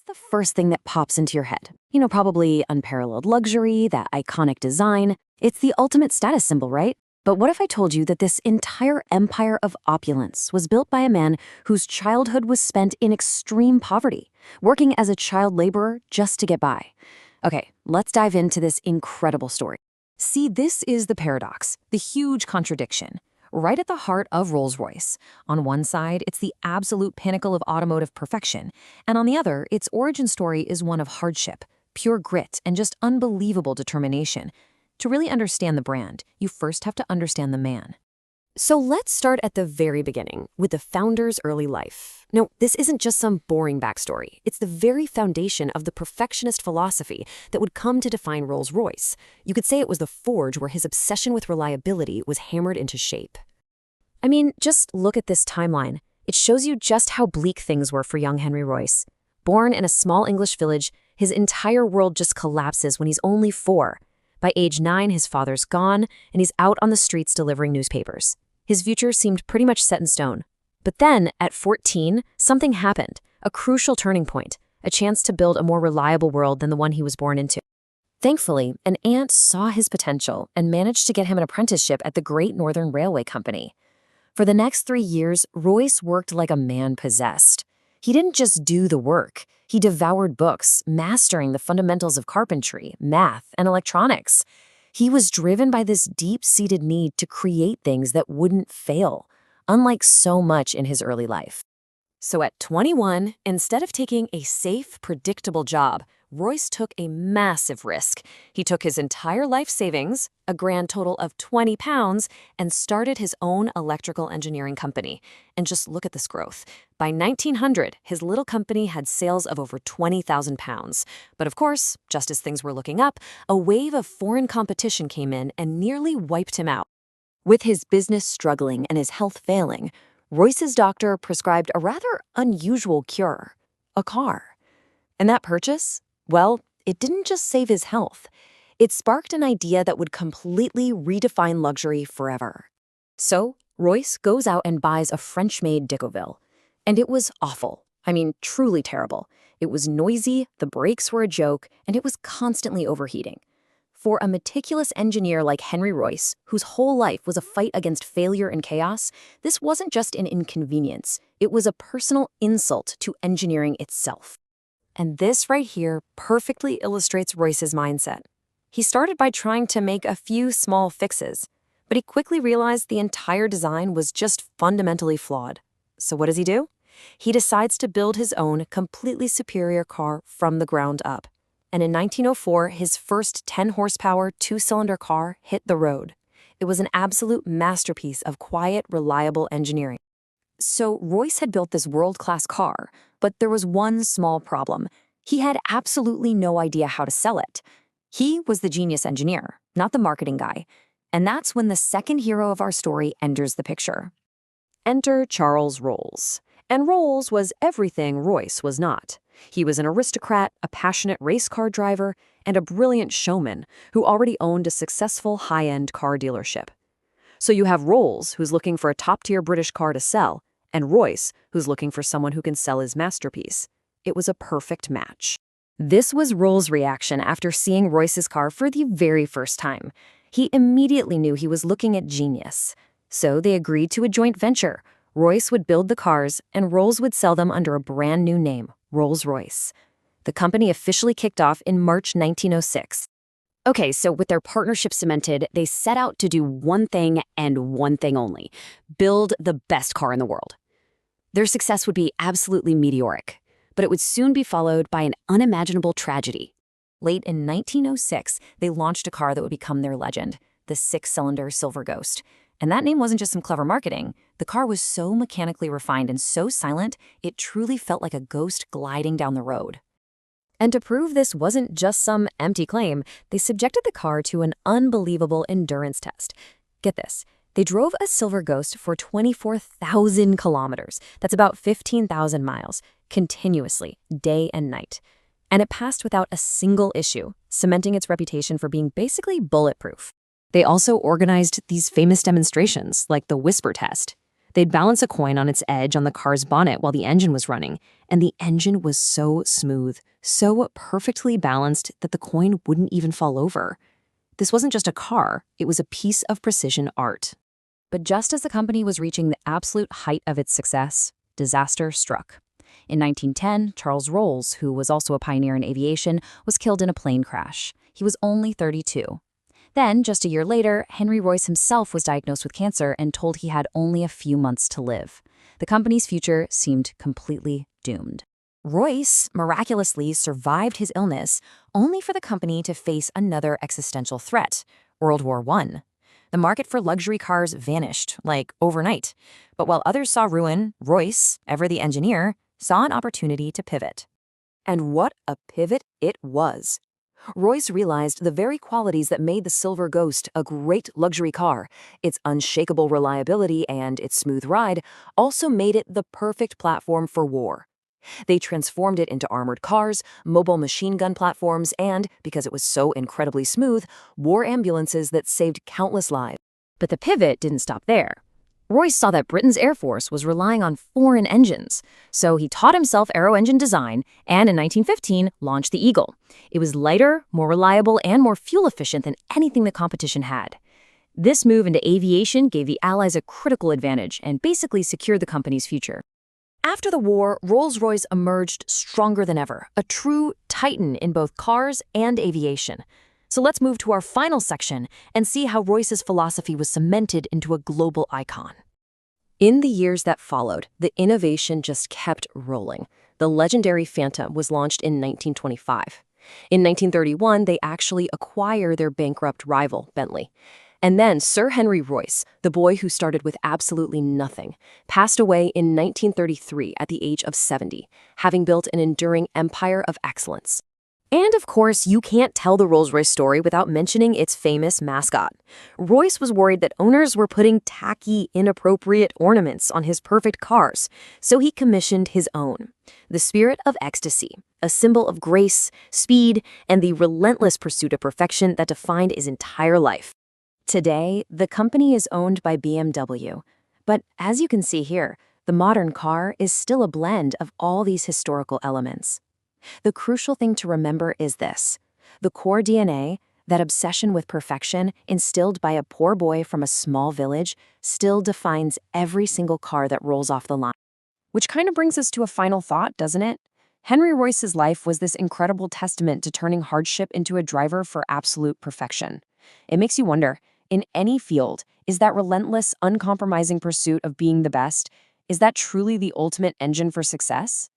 the first thing that pops into your head? Probably unparalleled luxury, that iconic design. It's the ultimate status symbol, right? But what if I told you that this entire empire of opulence was built by a man whose childhood was spent in extreme poverty, working as a child laborer just to get by? Okay, let's dive into this incredible story. See, this is the paradox, the huge contradiction. Right at the heart of Rolls-Royce. On one side, it's the absolute pinnacle of automotive perfection, and on the other, its origin story is one of hardship, pure grit, and just unbelievable determination. To really understand the brand, you first have to understand the man. So let's start at the very beginning, with the founder's early life. No, this isn't just some boring backstory. It's the very foundation of the perfectionist philosophy that would come to define Rolls-Royce. You could say it was the forge where his obsession with reliability was hammered into shape. I mean, just look at this timeline. It shows you just how bleak things were for young Henry Royce. Born in a small English village, his entire world just collapses when he's only 4. By age 9, his father's gone, and he's out on the streets delivering newspapers. His future seemed pretty much set in stone. But then, at 14, something happened, a crucial turning point, a chance to build a more reliable world than the one he was born into. Thankfully, an aunt saw his potential and managed to get him an apprenticeship at the Great Northern Railway Company. For the next 3 years, Royce worked like a man possessed. He didn't just do the work. He devoured books, mastering the fundamentals of carpentry, math, and electronics. He was driven by this deep-seated need to create things that wouldn't fail, unlike so much in his early life. So at 21, instead of taking a safe, predictable job, Royce took a massive risk. He took his entire life savings, a grand total of £20, and started his own electrical engineering company. And just look at this growth. By 1900, his little company had sales of over £20,000. But of course, just as things were looking up, a wave of foreign competition came in and nearly wiped him out. With his business struggling and his health failing, Royce's doctor prescribed a rather unusual cure, a car. And that purchase? Well, it didn't just save his health. It sparked an idea that would completely redefine luxury forever. So, Royce goes out and buys a French-made Decauville. And it was awful. I mean, truly terrible. It was noisy, the brakes were a joke, and it was constantly overheating. For a meticulous engineer like Henry Royce, whose whole life was a fight against failure and chaos, this wasn't just an inconvenience. It was a personal insult to engineering itself. And this right here perfectly illustrates Royce's mindset. He started by trying to make a few small fixes, but he quickly realized the entire design was just fundamentally flawed. So what does he do? He decides to build his own completely superior car from the ground up. And in 1904, his first 10-horsepower, 2-cylinder car hit the road. It was an absolute masterpiece of quiet, reliable engineering. So Royce had built this world-class car, but there was one small problem. He had absolutely no idea how to sell it. He was the genius engineer, not the marketing guy. And that's when the second hero of our story enters the picture. Enter Charles Rolls. And Rolls was everything Royce was not. He was an aristocrat, a passionate race car driver, and a brilliant showman who already owned a successful high-end car dealership. So you have Rolls, who's looking for a top-tier British car to sell, and Royce, who's looking for someone who can sell his masterpiece. It was a perfect match. This was Rolls' reaction after seeing Royce's car for the very first time. He immediately knew he was looking at genius. So they agreed to a joint venture. Royce would build the cars, and Rolls would sell them under a brand new name, Rolls-Royce. The company officially kicked off in March 1906. Okay, so with their partnership cemented, they set out to do one thing and one thing only: build the best car in the world. Their success would be absolutely meteoric, but it would soon be followed by an unimaginable tragedy. Late in 1906, they launched a car that would become their legend, the 6-cylinder Silver Ghost. And that name wasn't just some clever marketing. The car was so mechanically refined and so silent, it truly felt like a ghost gliding down the road. And to prove this wasn't just some empty claim, they subjected the car to an unbelievable endurance test. Get this, they drove a Silver Ghost for 24,000 kilometers, that's about 15,000 miles, continuously, day and night. And it passed without a single issue, cementing its reputation for being basically bulletproof. They also organized these famous demonstrations, like the whisper test. They'd balance a coin on its edge on the car's bonnet while the engine was running, and the engine was so smooth, so perfectly balanced that the coin wouldn't even fall over. This wasn't just a car, it was a piece of precision art. But just as the company was reaching the absolute height of its success, disaster struck. In 1910, Charles Rolls, who was also a pioneer in aviation, was killed in a plane crash. He was only 32. Then, just a year later, Henry Royce himself was diagnosed with cancer and told he had only a few months to live. The company's future seemed completely doomed. Royce miraculously survived his illness, only for the company to face another existential threat, World War I. The market for luxury cars vanished, like overnight. But while others saw ruin, Royce, ever the engineer, saw an opportunity to pivot. And what a pivot it was! Royce realized the very qualities that made the Silver Ghost a great luxury car, its unshakable reliability and its smooth ride, also made it the perfect platform for war. They transformed it into armored cars, mobile machine gun platforms, and, because it was so incredibly smooth, war ambulances that saved countless lives. But the pivot didn't stop there. Royce saw that Britain's Air Force was relying on foreign engines, so he taught himself aero-engine design and in 1915 launched the Eagle. It was lighter, more reliable, and more fuel-efficient than anything the competition had. This move into aviation gave the Allies a critical advantage and basically secured the company's future. After the war, Rolls-Royce emerged stronger than ever, a true titan in both cars and aviation. So let's move to our final section and see how Royce's philosophy was cemented into a global icon. In the years that followed, the innovation just kept rolling. The legendary Phantom was launched in 1925. In 1931, they actually acquired their bankrupt rival, Bentley. And then Sir Henry Royce, the boy who started with absolutely nothing, passed away in 1933 at the age of 70, having built an enduring empire of excellence. And of course, you can't tell the Rolls-Royce story without mentioning its famous mascot. Royce was worried that owners were putting tacky, inappropriate ornaments on his perfect cars, so he commissioned his own, the Spirit of Ecstasy, a symbol of grace, speed, and the relentless pursuit of perfection that defined his entire life. Today, the company is owned by BMW, but as you can see here, the modern car is still a blend of all these historical elements. The crucial thing to remember is this: the core DNA, that obsession with perfection instilled by a poor boy from a small village, still defines every single car that rolls off the line. Which kind of brings us to a final thought, doesn't it? Henry Royce's life was this incredible testament to turning hardship into a driver for absolute perfection. It makes you wonder, in any field, is that relentless, uncompromising pursuit of being the best, is that truly the ultimate engine for success?